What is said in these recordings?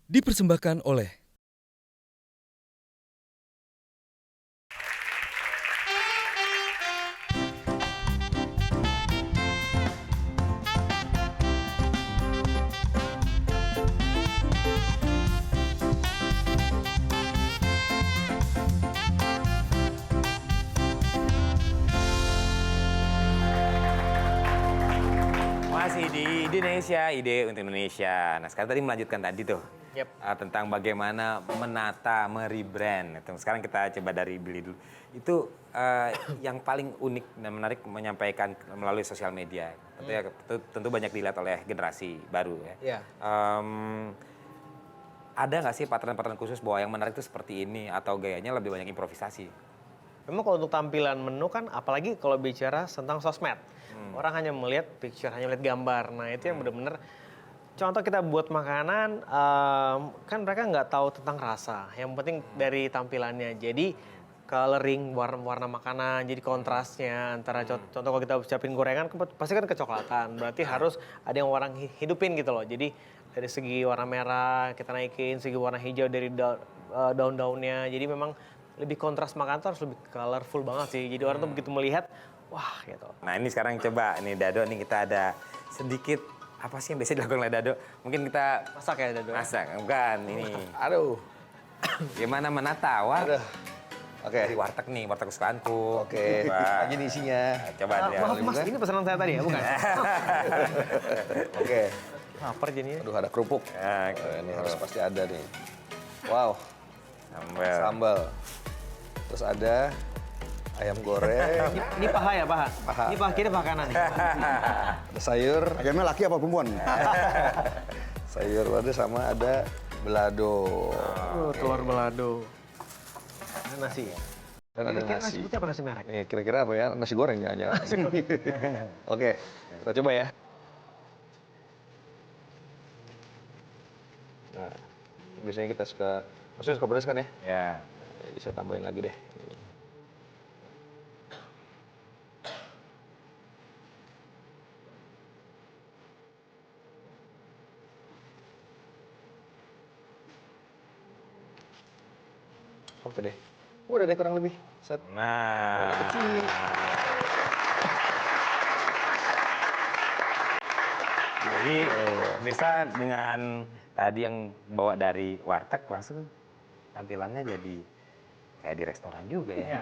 Dipersembahkan oleh Masih di Indonesia, ide untuk Indonesia. Nah sekarang tadi melanjutkan tadi tuh. Yep. Tentang bagaimana menata, merebrand. Sekarang kita coba dari Billy dulu. Itu yang paling unik dan menarik menyampaikan melalui sosial media. Tentu banyak dilihat oleh generasi baru ya. Iya. Ada nggak sih pattern-pattern khusus bahwa yang menarik itu seperti ini atau gayanya lebih banyak improvisasi? Memang kalau untuk tampilan menu kan, apalagi kalau bicara tentang sosmed. Orang hanya melihat picture, hanya melihat gambar. Nah itu yang benar-benar, contoh kita buat makanan, kan mereka nggak tahu tentang rasa. Yang penting dari tampilannya. Jadi coloring, warna-warna makanan, jadi kontrasnya antara contoh kalau kita ucapin gorengan, pasti kan kecoklatan. Berarti harus ada yang warna hidupin gitu loh. Jadi dari segi warna merah kita naikin, segi warna hijau dari daun-daunnya. Jadi memang lebih kontras makan tuh harus lebih colorful banget sih. Jadi orang tuh begitu melihat, wah gitu. Nah ini sekarang coba, nih Dado nih kita ada sedikit, apa sih yang biasa dilakukan oleh Dado? Mungkin kita Masak ya Dado? masak, bukan ini. Aduh. Gimana menata, Aduh. Oke. Dari warteg nih, warteg kesukaanku. Oke. Coba. Aja nih isinya. Coba dia. Maaf mas, ini pesanan saya tadi ya, bukan? Oke. Lapar jadinya. Aduh ada kerupuk. Ya, Ini harus pasti ada nih. Wow. sambal. Sambal. Terus ada ayam goreng. Ini paha ya, paha? Paha. Ini paha kiri, paha kanan ya? Ada sayur. Ayamnya laki apa perempuan? Sayur ada sama ada belado. Telur balado. Nasi. Dan ada Kira-kira nasi. seperti apa nasi merah? Nih kira-kira apa ya? Nasi goreng jangan-jangan. Oke. Kita coba ya. Nah, biasanya kita maksudnya suka pedas kan ya? Ya. Jadi saya tambahin lagi deh. Oke deh. Udah deh kurang lebih. Set. Nah. Jadi bisa dengan tadi yang bawa dari warteg langsung tampilannya jadi kayak di restoran juga ya.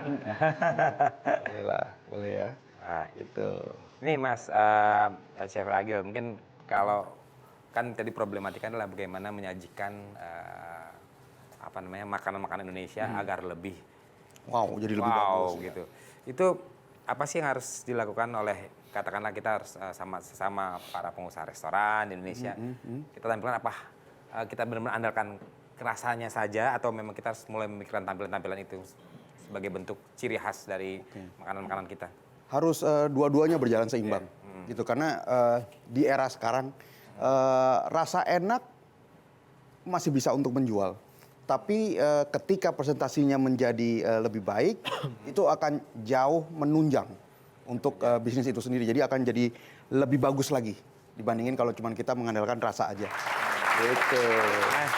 Boleh lah, boleh ya. Nah, Gitu. ini Mas Chef Ragil, mungkin kalau kan tadi problematika adalah bagaimana menyajikan apa namanya makanan-makanan Indonesia agar lebih Wow, jadi lebih wow bagus. gitu. Itu apa sih yang harus dilakukan oleh katakanlah kita harus sama para pengusaha restoran di Indonesia. Kita tampilkan apa? Kita benar-benar andalkan rasanya saja atau memang kita harus mulai memikirkan tampilan-tampilan itu sebagai bentuk ciri khas dari makanan-makanan kita. Harus dua-duanya berjalan seimbang, gitu. Karena di era sekarang rasa enak masih bisa untuk menjual, tapi ketika presentasinya menjadi lebih baik, itu akan jauh menunjang untuk bisnis itu sendiri. Jadi akan jadi lebih bagus lagi dibandingin kalau cuma kita mengandalkan rasa aja. Gitu. Nah,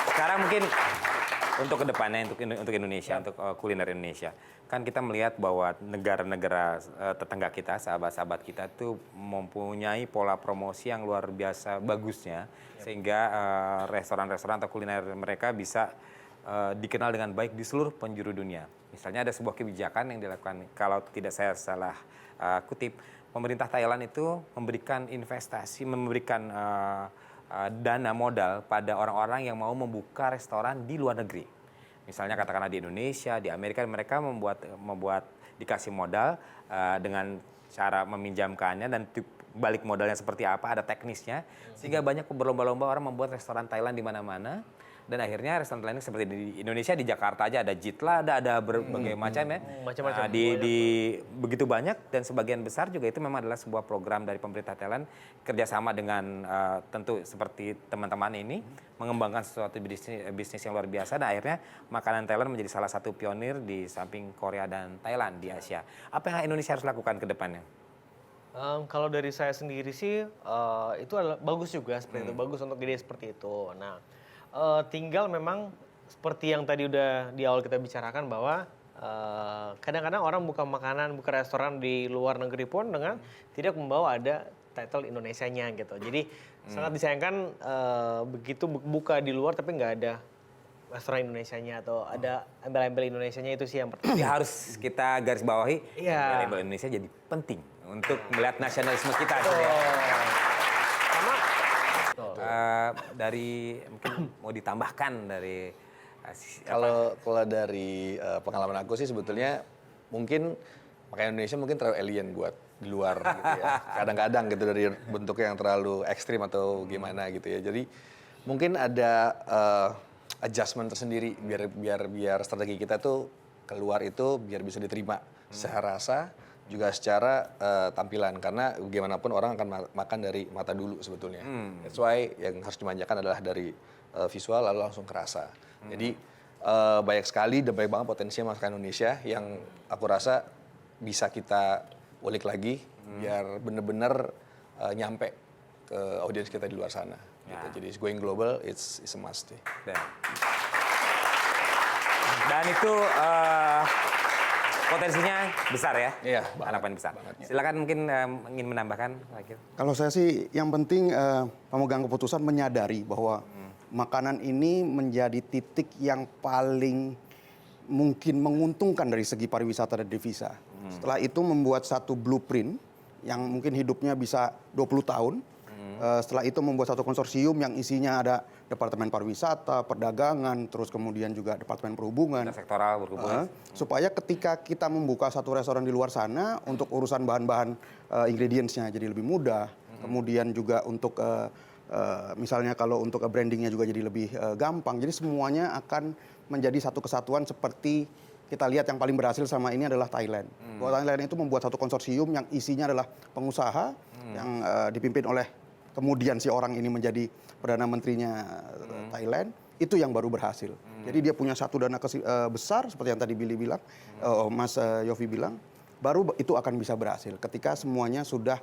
sekarang mungkin untuk kedepannya untuk Indonesia, untuk kuliner Indonesia, kan kita melihat bahwa negara-negara tetangga kita, sahabat-sahabat kita tuh mempunyai pola promosi yang luar biasa bagusnya, sehingga restoran-restoran atau kuliner mereka bisa dikenal dengan baik di seluruh penjuru dunia. Misalnya ada sebuah kebijakan yang dilakukan, kalau tidak saya salah kutip, pemerintah Thailand itu memberikan investasi, memberikan dana modal pada orang-orang yang mau membuka restoran di luar negeri. Misalnya katakanlah di Indonesia, di Amerika, mereka membuat dikasih modal dengan cara meminjamkannya dan balik modalnya seperti apa, ada teknisnya, sehingga banyak berlomba-lomba orang membuat restoran Thailand di mana-mana. Dan akhirnya restoran Thailand seperti di Indonesia, di Jakarta aja ada Jitla, ada berbagai macam ya. Macam-macam. Begitu banyak dan sebagian besar juga itu memang adalah sebuah program dari pemerintah Thailand kerjasama dengan tentu seperti teman-teman ini mengembangkan sesuatu bisnis yang luar biasa dan akhirnya makanan Thailand menjadi salah satu pionir di samping Korea dan Thailand di Asia. Apa yang Indonesia harus lakukan ke depannya? Kalau dari saya sendiri sih, itu adalah bagus juga seperti itu, bagus untuk ide seperti itu. Nah, Tinggal memang seperti yang tadi udah di awal kita bicarakan bahwa kadang-kadang orang buka makanan, buka restoran di luar negeri pun dengan tidak membawa ada title Indonesianya gitu. Jadi sangat disayangkan begitu buka di luar tapi nggak ada restoran Indonesianya atau ada embel-embel Indonesianya, itu sih yang pertama. Jadi harus kita garis bawahi, Iya. label Indonesia jadi penting untuk melihat nasionalisme kita. Ya. Sama Dari mungkin mau ditambahkan dari Kalau dari pengalaman aku sih sebetulnya mungkin makanan Indonesia mungkin terlalu alien buat di luar gitu ya. Kadang-kadang gitu dari bentuknya yang terlalu ekstrim atau gimana gitu ya. Jadi mungkin ada adjustment tersendiri biar strategi kita tuh keluar itu biar bisa diterima secara rasa juga secara tampilan, karena bagaimanapun orang akan makan dari mata dulu sebetulnya. That's why yang harus dimanjakan adalah dari visual lalu langsung ke rasa. Jadi banyak sekali dan banyak banget potensi masakan Indonesia yang aku rasa bisa kita ulik lagi biar bener-bener nyampe ke audiens kita di luar sana. Gitu. Jadi going global it's a must. Dan itu potensinya besar ya? Iya, harapan besar. Silakan mungkin ingin menambahkan. Kalau saya sih yang penting pemegang keputusan menyadari bahwa makanan ini menjadi titik yang paling mungkin menguntungkan dari segi pariwisata dan devisa. Setelah itu membuat satu blueprint yang mungkin hidupnya bisa 20 tahun. Setelah itu membuat satu konsorsium yang isinya ada Departemen Pariwisata, Perdagangan, terus kemudian juga Departemen Perhubungan. Sektoral berhubungan. Supaya ketika kita membuka satu restoran di luar sana, untuk urusan bahan-bahan ingredients-nya jadi lebih mudah. Kemudian juga untuk misalnya kalau untuk brandingnya juga jadi lebih gampang. Jadi semuanya akan menjadi satu kesatuan seperti kita lihat yang paling berhasil sama ini adalah Thailand. Bahwa Thailand itu membuat satu konsorsium yang isinya adalah pengusaha yang dipimpin oleh kemudian si orang ini menjadi Perdana Menterinya Thailand, itu yang baru berhasil. Jadi dia punya satu dana besar seperti yang tadi Billy bilang, Mas Yofi bilang, baru itu akan bisa berhasil ketika semuanya sudah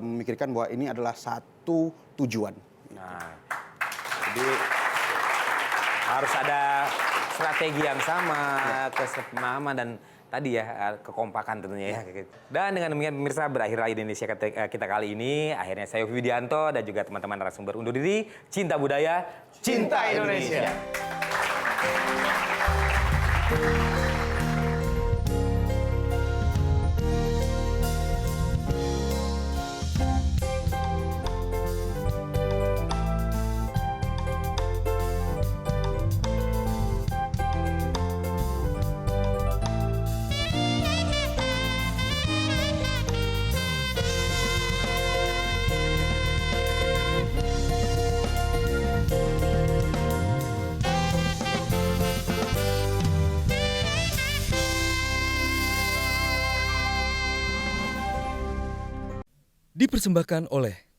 memikirkan bahwa ini adalah satu tujuan. Nah, jadi harus ada strategi yang sama, kesepahaman dan tadi ya kekompakan tentunya ya. Dan dengan demikian pemirsa, berakhirlah Indonesia kita kali ini. Akhirnya saya Yofi Widianto dan juga teman-teman narasumber undur diri. Cinta budaya, cinta Indonesia. Dipersembahkan oleh